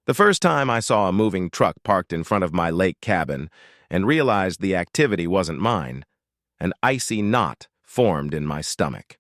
The first time I saw a moving truck parked in front of my lake cabin and realized the activity wasn't mine, an icy knot formed in my stomach.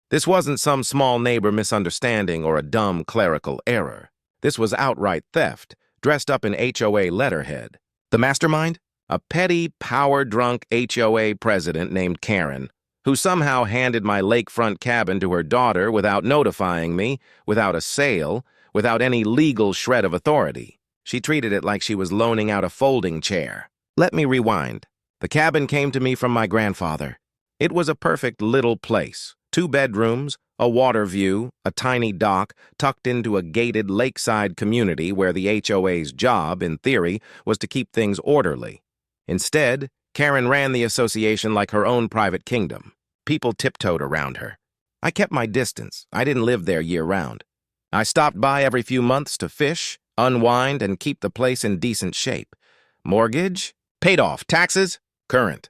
This wasn't some small neighbor misunderstanding or a dumb clerical error. This was outright theft, dressed up in HOA letterhead. The mastermind? A petty, power-drunk HOA president named Karen, who somehow handed my lakefront cabin to her daughter without notifying me, without a sale, without any legal shred of authority. She treated it like she was loaning out a folding chair. Let me rewind. The cabin came to me from my grandfather. It was a perfect little place. 2 bedrooms, a water view, a tiny dock tucked into a gated lakeside community where the HOA's job, in theory, was to keep things orderly. Instead, Karen ran the association like her own private kingdom. People tiptoed around her. I kept my distance. I didn't live there year-round. I stopped by every few months to fish, unwind, and keep the place in decent shape. Mortgage? Paid off. Taxes? Current.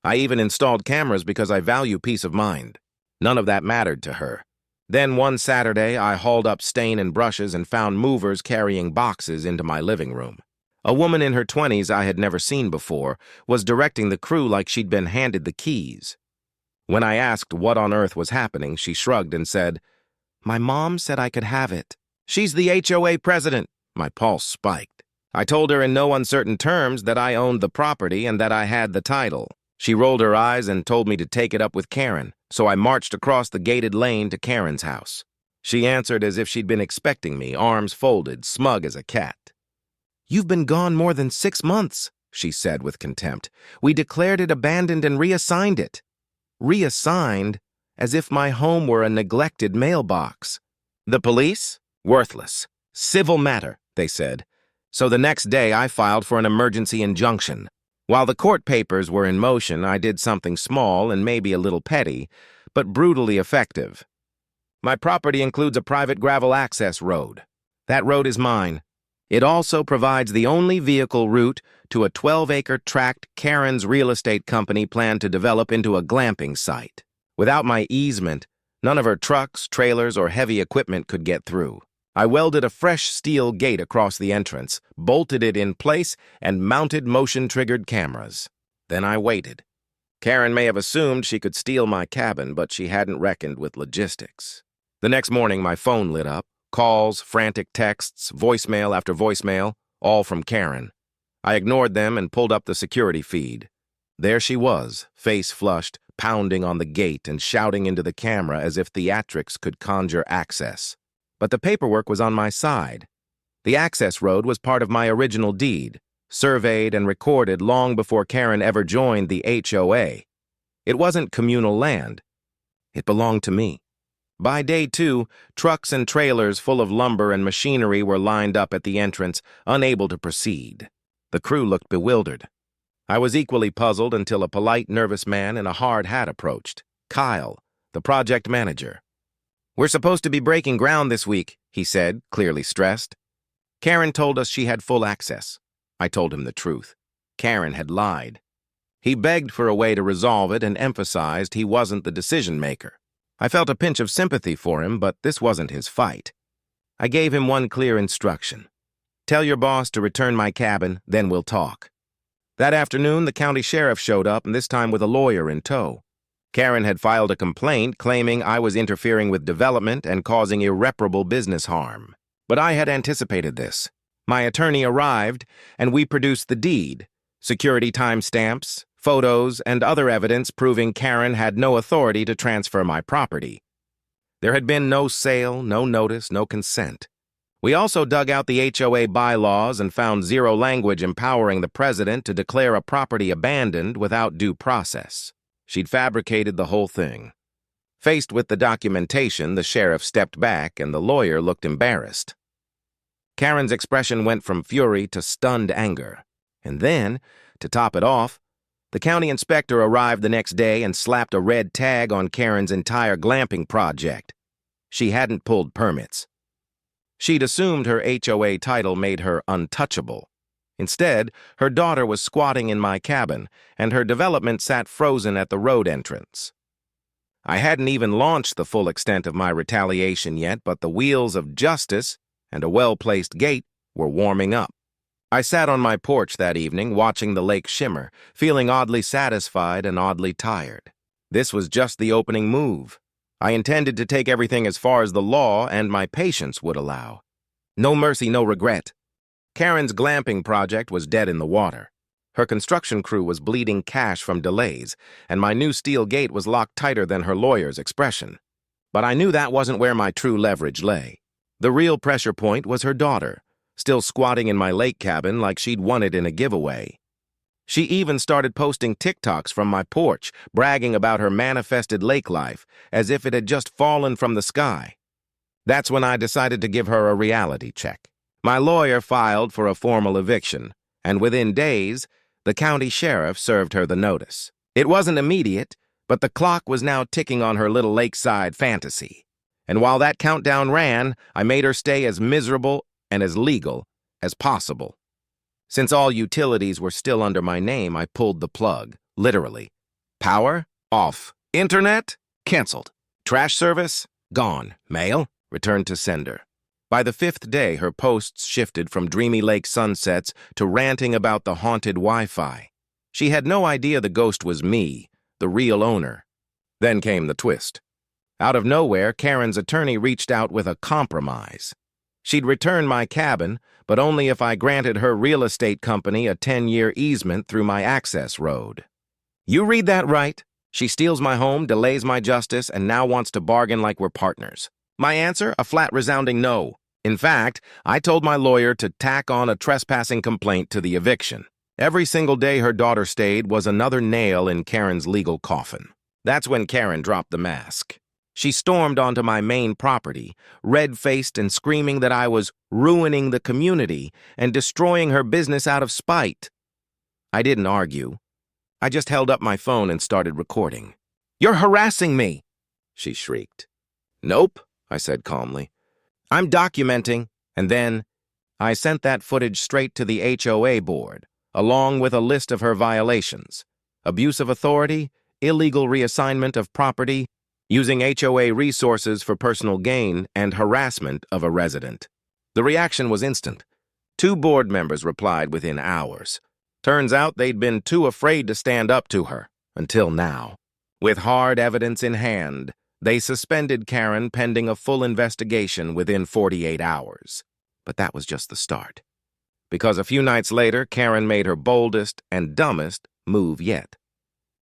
I even installed cameras because I value peace of mind. None of that mattered to her. Then one Saturday, I hauled up stain and brushes and found movers carrying boxes into my living room. A woman in her 20s I had never seen before was directing the crew like she'd been handed the keys. When I asked what on earth was happening, she shrugged and said, "My mom said I could have it. She's the HOA president." My pulse spiked. I told her in no uncertain terms that I owned the property and that I had the title. She rolled her eyes and told me to take it up with Karen, so I marched across the gated lane to Karen's house. She answered as if she'd been expecting me, arms folded, smug as a cat. "You've been gone more than 6 months," she said with contempt. "We declared it abandoned and reassigned it." Reassigned? As if my home were a neglected mailbox. The police? Worthless. Civil matter, they said. So the next day I filed for an emergency injunction. While the court papers were in motion, I did something small and maybe a little petty, but brutally effective. My property includes a private gravel access road. That road is mine. It also provides the only vehicle route to a 12-acre tract Karen's real estate company planned to develop into a glamping site. Without my easement, none of her trucks, trailers, or heavy equipment could get through. I welded a fresh steel gate across the entrance, bolted it in place, and mounted motion-triggered cameras. Then I waited. Karen may have assumed she could steal my cabin, but she hadn't reckoned with logistics. The next morning, my phone lit up. Calls, frantic texts, voicemail after voicemail, all from Karen. I ignored them and pulled up the security feed. There she was, face flushed, pounding on the gate and shouting into the camera as if theatrics could conjure access. But the paperwork was on my side. The access road was part of my original deed, surveyed and recorded long before Karen ever joined the HOA. It wasn't communal land. It belonged to me. By day 2, trucks and trailers full of lumber and machinery were lined up at the entrance, unable to proceed. The crew looked bewildered. I was equally puzzled until a polite, nervous man in a hard hat approached. Kyle, the project manager. "We're supposed to be breaking ground this week," he said, clearly stressed. Karen told us she had full access. I told him the truth. Karen had lied. He begged for a way to resolve it and emphasized he wasn't the decision-maker. I felt a pinch of sympathy for him, but this wasn't his fight. I gave him one clear instruction. "Tell your boss to return my cabin, then we'll talk." That afternoon, the county sheriff showed up, and this time with a lawyer in tow. Karen had filed a complaint claiming I was interfering with development and causing irreparable business harm. But I had anticipated this. My attorney arrived, and we produced the deed, security timestamps, photos, and other evidence proving Karen had no authority to transfer my property. There had been no sale, no notice, no consent. We also dug out the HOA bylaws and found zero language empowering the president to declare a property abandoned without due process. She'd fabricated the whole thing. Faced with the documentation, the sheriff stepped back and the lawyer looked embarrassed. Karen's expression went from fury to stunned anger. And then, to top it off, the county inspector arrived the next day and slapped a red tag on Karen's entire glamping project. She hadn't pulled permits. She'd assumed her HOA title made her untouchable. Instead, her daughter was squatting in my cabin, and her development sat frozen at the road entrance. I hadn't even launched the full extent of my retaliation yet, but the wheels of justice and a well-placed gate were warming up. I sat on my porch that evening watching the lake shimmer, feeling oddly satisfied and oddly tired. This was just the opening move. I intended to take everything as far as the law and my patience would allow. No mercy, no regret. Karen's glamping project was dead in the water. Her construction crew was bleeding cash from delays, and my new steel gate was locked tighter than her lawyer's expression. But I knew that wasn't where my true leverage lay. The real pressure point was her daughter, still squatting in my lake cabin like she'd won it in a giveaway. She even started posting TikToks from my porch, bragging about her manifested lake life, as if it had just fallen from the sky. That's when I decided to give her a reality check. My lawyer filed for a formal eviction, and within days, the county sheriff served her the notice. It wasn't immediate, but the clock was now ticking on her little lakeside fantasy. And while that countdown ran, I made her stay as miserable and as legal as possible. Since all utilities were still under my name, I pulled the plug, literally. Power? Off. Internet? Canceled. Trash service? Gone. Mail? Returned to sender. By the 5th day, her posts shifted from dreamy lake sunsets to ranting about the haunted Wi-Fi. She had no idea the ghost was me, the real owner. Then came the twist. Out of nowhere, Karen's attorney reached out with a compromise. She'd return my cabin, but only if I granted her real estate company a 10-year easement through my access road. You read that right. She steals my home, delays my justice, and now wants to bargain like we're partners. My answer? A flat, resounding no. In fact, I told my lawyer to tack on a trespassing complaint to the eviction. Every single day her daughter stayed was another nail in Karen's legal coffin. That's when Karen dropped the mask. She stormed onto my main property, red-faced and screaming that I was ruining the community and destroying her business out of spite. I didn't argue. I just held up my phone and started recording. "You're harassing me!" she shrieked. "Nope," I said calmly. "I'm documenting," and then I sent that footage straight to the HOA board, along with a list of her violations: abuse of authority, illegal reassignment of property, using HOA resources for personal gain, and harassment of a resident. The reaction was instant. 2 board members replied within hours. Turns out they'd been too afraid to stand up to her, until now. With hard evidence in hand, they suspended Karen pending a full investigation within 48 hours. But that was just the start. Because a few nights later, Karen made her boldest and dumbest move yet.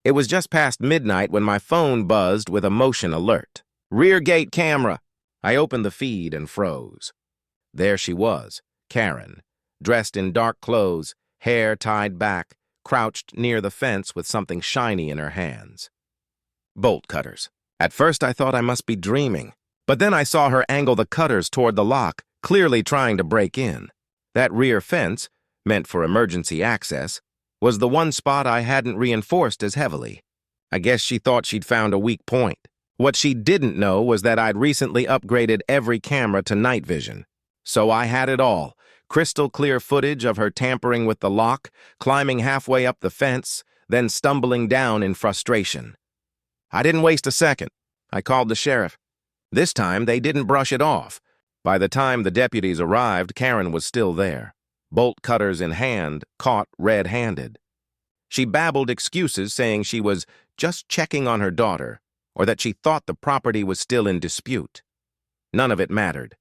It was just past midnight when my phone buzzed with a motion alert. "Rear gate camera." I opened the feed and froze. There she was, Karen, dressed in dark clothes, hair tied back, crouched near the fence with something shiny in her hands. Bolt cutters. At first I thought I must be dreaming, but then I saw her angle the cutters toward the lock, clearly trying to break in. That rear fence, meant for emergency access, was the one spot I hadn't reinforced as heavily. I guess she thought she'd found a weak point. What she didn't know was that I'd recently upgraded every camera to night vision. So I had it all: crystal clear footage of her tampering with the lock, climbing halfway up the fence, then stumbling down in frustration. I didn't waste a second. I called the sheriff. This time, they didn't brush it off. By the time the deputies arrived, Karen was still there, bolt cutters in hand, caught red-handed. She babbled excuses, saying she was just checking on her daughter, or that she thought the property was still in dispute. None of it mattered.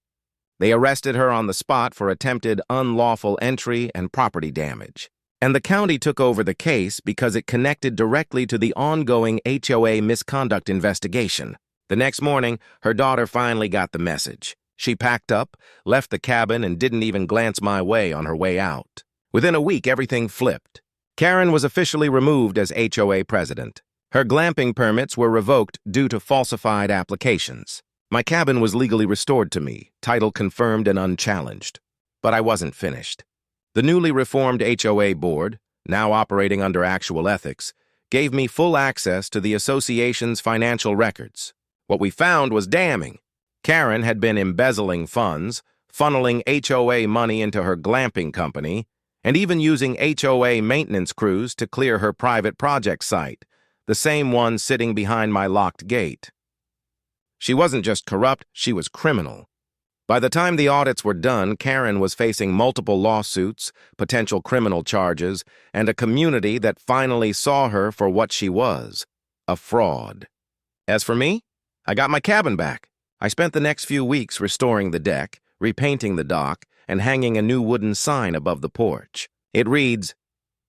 They arrested her on the spot for attempted unlawful entry and property damage. And the county took over the case because it connected directly to the ongoing HOA misconduct investigation. The next morning, her daughter finally got the message. She packed up, left the cabin, and didn't even glance my way on her way out. Within a week, everything flipped. Karen was officially removed as HOA president. Her glamping permits were revoked due to falsified applications. My cabin was legally restored to me, title confirmed and unchallenged. But I wasn't finished. The newly reformed HOA board, now operating under actual ethics, gave me full access to the association's financial records. What we found was damning. Karen had been embezzling funds, funneling HOA money into her glamping company, and even using HOA maintenance crews to clear her private project site, the same one sitting behind my locked gate. She wasn't just corrupt, she was criminal. By the time the audits were done, Karen was facing multiple lawsuits, potential criminal charges, and a community that finally saw her for what she was, a fraud. As for me, I got my cabin back. I spent the next few weeks restoring the deck, repainting the dock, and hanging a new wooden sign above the porch. It reads,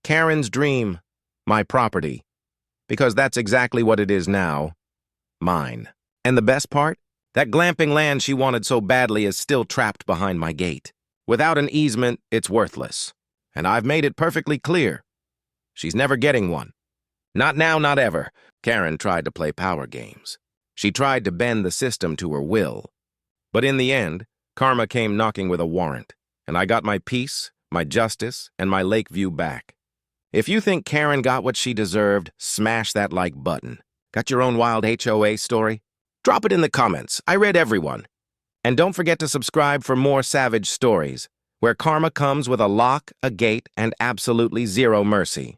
"Karen's dream, my property." Because that's exactly what it is now, mine. And the best part? That glamping land she wanted so badly is still trapped behind my gate. Without an easement, it's worthless. And I've made it perfectly clear. She's never getting one. Not now, not ever. Karen tried to play power games. She tried to bend the system to her will. But in the end, karma came knocking with a warrant, and I got my peace, my justice, and my Lakeview back. If you think Karen got what she deserved, smash that like button. Got your own wild HOA story? Drop it in the comments. I read everyone. And don't forget to subscribe for more savage stories, where karma comes with a lock, a gate, and absolutely zero mercy.